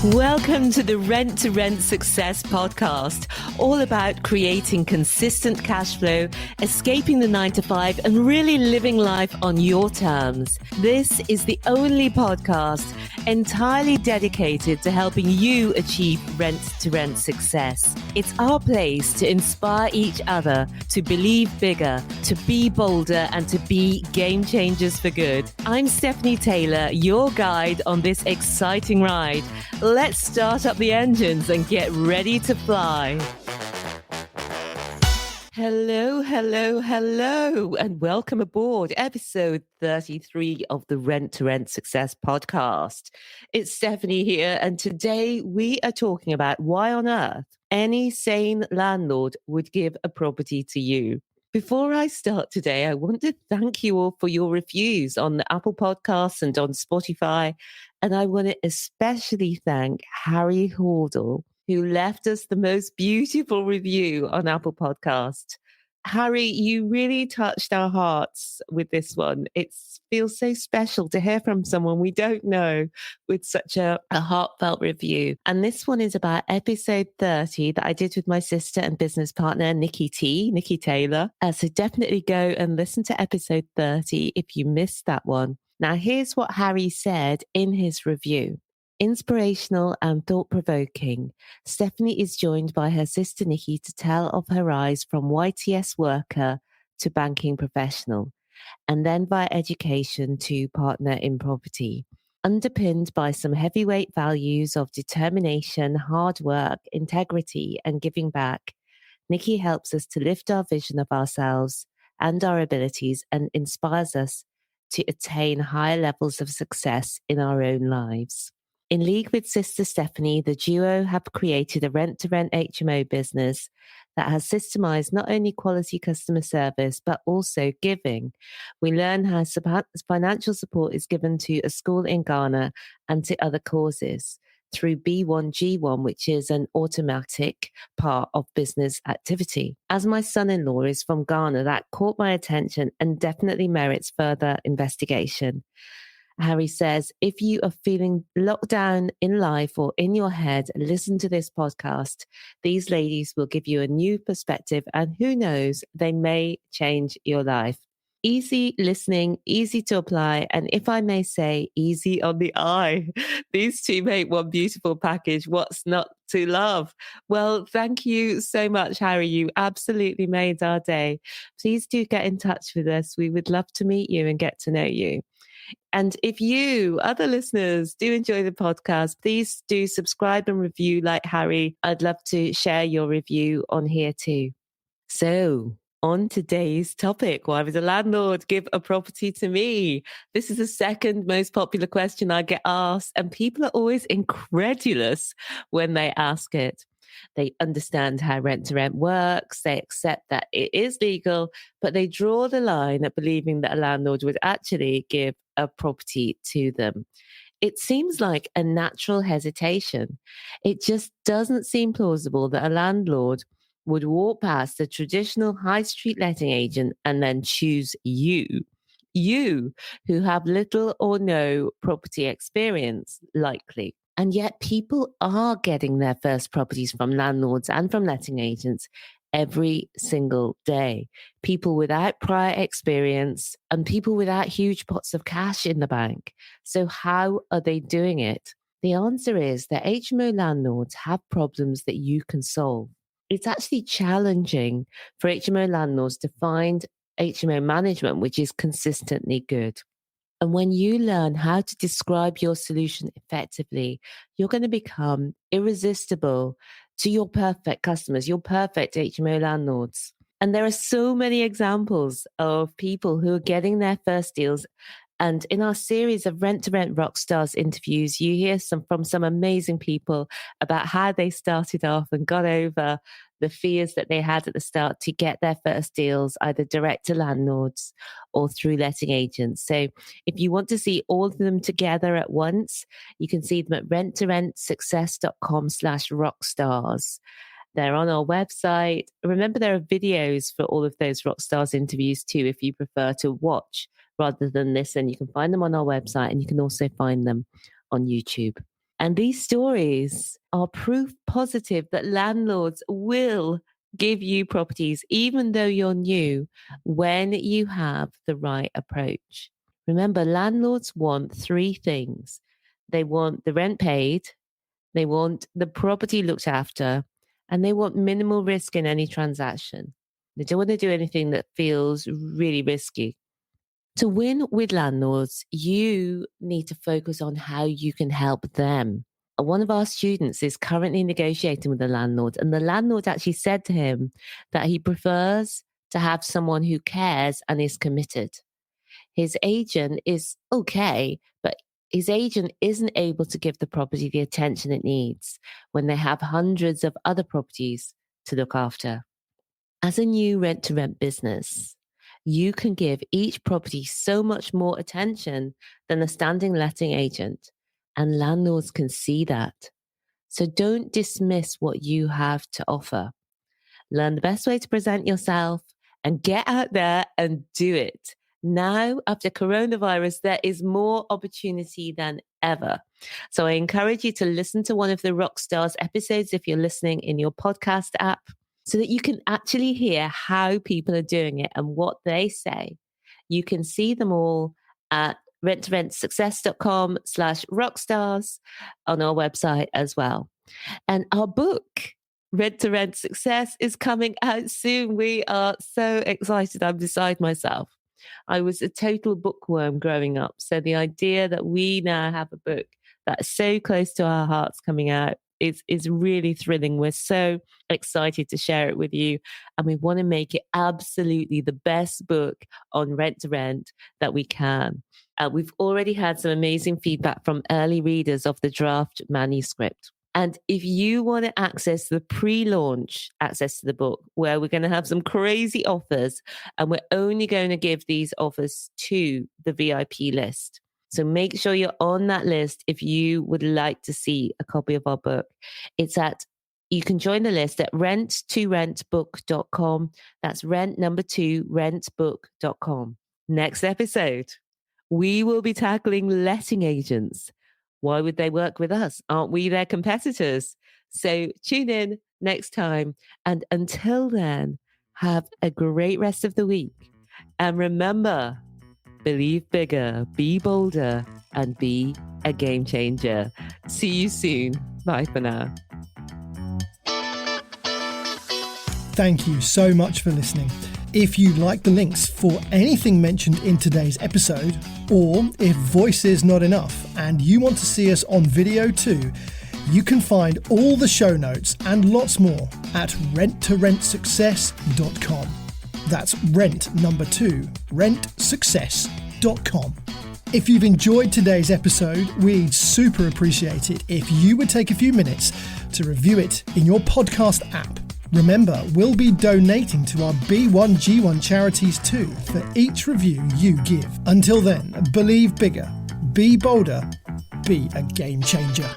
Welcome to the Rent to Rent Success podcast, all about creating consistent cash flow, escaping the 9-to-5, and really living life on your terms. This is the only podcast entirely dedicated to helping you achieve rent to rent success. It's our place to inspire each other to believe bigger, to be bolder, and to be game changers for good. I'm Stephanie Taylor, your guide on this exciting ride. Let's start up the engines and get ready to fly. Hello, and welcome aboard episode 33 of the Rent to Rent Success podcast. It's Stephanie here, and today we are talking about why on earth any sane landlord would give a property to you. Before I start today, I want to thank you all for your reviews on the Apple Podcasts and on Spotify. And I want to especially thank Harry Hordle, who left us the most beautiful review on Apple Podcast. Harry, you really touched our hearts with this one. It feels so special to hear from someone we don't know with such a heartfelt review. And this one is about episode 30 that I did with my sister and business partner, Nicky Taylor. So definitely go and listen to episode 30 if you missed that one. Now, here's what Harry said in his review. Inspirational and thought-provoking, Stephanie is joined by her sister Nicky to tell of her rise from YTS worker to banking professional, and then via education to partner in property. Underpinned by some heavyweight values of determination, hard work, integrity, and giving back, Nicky helps us to lift our vision of ourselves and our abilities and inspires us to attain higher levels of success in our own lives. In league with sister Stephanie, the duo have created a rent-to-rent HMO business that has systemized not only quality customer service, but also giving. We learn how financial support is given to a school in Ghana and to other causes through B1G1, which is an automatic part of business activity. As my son-in-law is from Ghana, that caught my attention and definitely merits further investigation. Harry says, if you are feeling locked down in life or in your head, listen to this podcast. These ladies will give you a new perspective, and who knows, they may change your life. Easy listening, easy to apply, and if I may say, easy on the eye. These two make one beautiful package. What's not to love? Well, thank you so much, Harry. You absolutely made our day. Please do get in touch with us. We would love to meet you and get to know you. And if you, other listeners, do enjoy the podcast, please do subscribe and review like Harry. I'd love to share your review on here too. So, on today's topic, why would a landlord give a property to me? This is the second most popular question I get asked, and people are always incredulous when they ask it. They understand how rent to rent works. They accept that it is legal, but they draw the line at believing that a landlord would actually give a property to them. It seems like a natural hesitation. It just doesn't seem plausible that a landlord would walk past a traditional high street letting agent and then choose you who have little or no property experience, likely. And yet people are getting their first properties from landlords and from letting agents every single day. People without prior experience and people without huge pots of cash in the bank. So how are they doing it? The answer is that HMO landlords have problems that you can solve. It's actually challenging for HMO landlords to find HMO management which is consistently good. And when you learn how to describe your solution effectively, you're going to become irresistible to your perfect customers, your perfect HMO landlords. And there are so many examples of people who are getting their first deals. And in our series of Rent Rockstars interviews, you hear from some amazing people about how they started off and got over the fears that they had at the start to get their first deals, either direct to landlords or through letting agents. So if you want to see all of them together at once, you can see them at renttorentsuccess.com/rockstars. They're on our website. Remember, there are videos for all of those Rockstars interviews too, if you prefer to watch rather than listen. You can find them on our website, and you can also find them on YouTube. And these stories are proof positive that landlords will give you properties, even though you're new, when you have the right approach. Remember, landlords want three things. They want the rent paid, they want the property looked after, and they want minimal risk in any transaction. They don't want to do anything that feels really risky. To win with landlords, you need to focus on how you can help them. One of our students is currently negotiating with a landlord, and the landlord actually said to him that he prefers to have someone who cares and is committed. His agent is okay, but his agent isn't able to give the property the attention it needs when they have hundreds of other properties to look after. As a new rent-to-rent business, you can give each property so much more attention than a standing letting agent, and landlords can see that. So don't dismiss what you have to offer. Learn the best way to present yourself and get out there and do it. Now, after coronavirus, there is more opportunity than ever. So I encourage you to listen to one of the Rockstars episodes if you're listening in your podcast app, so that you can actually hear how people are doing it and what they say. You can see them all at renttoRentSuccess.com/rockstars on our website as well. And our book, Rent to Rent Success, is coming out soon. We are so excited. I'm beside myself. I was a total bookworm growing up. So the idea that we now have a book that's so close to our hearts coming out is really thrilling. We're so excited to share it with you. And we want to make it absolutely the best book on rent to rent that we can. We've already had some amazing feedback from early readers of the draft manuscript. And if you want to access the pre-launch access to the book, where we're going to have some crazy offers, and we're only going to give these offers to the VIP list. So make sure you're on that list if you would like to see a copy of our book. You can join the list at rent2rentbook.com. That's rentbook.com. Next episode, we will be tackling letting agents. Why would they work with us? Aren't we their competitors? So tune in next time. And until then, have a great rest of the week. And remember, believe bigger, be bolder, and be a game changer. See you soon. Bye for now. Thank you so much for listening. If you like the links for anything mentioned in today's episode, or if voice is not enough and you want to see us on video too, you can find all the show notes and lots more at renttoRentSuccess.com. That's rentsuccess.com. If you've enjoyed today's episode, we'd super appreciate it if you would take a few minutes to review it in your podcast app. Remember, we'll be donating to our B1G1 charities too for each review you give. Until then, believe bigger, be bolder, be a game changer.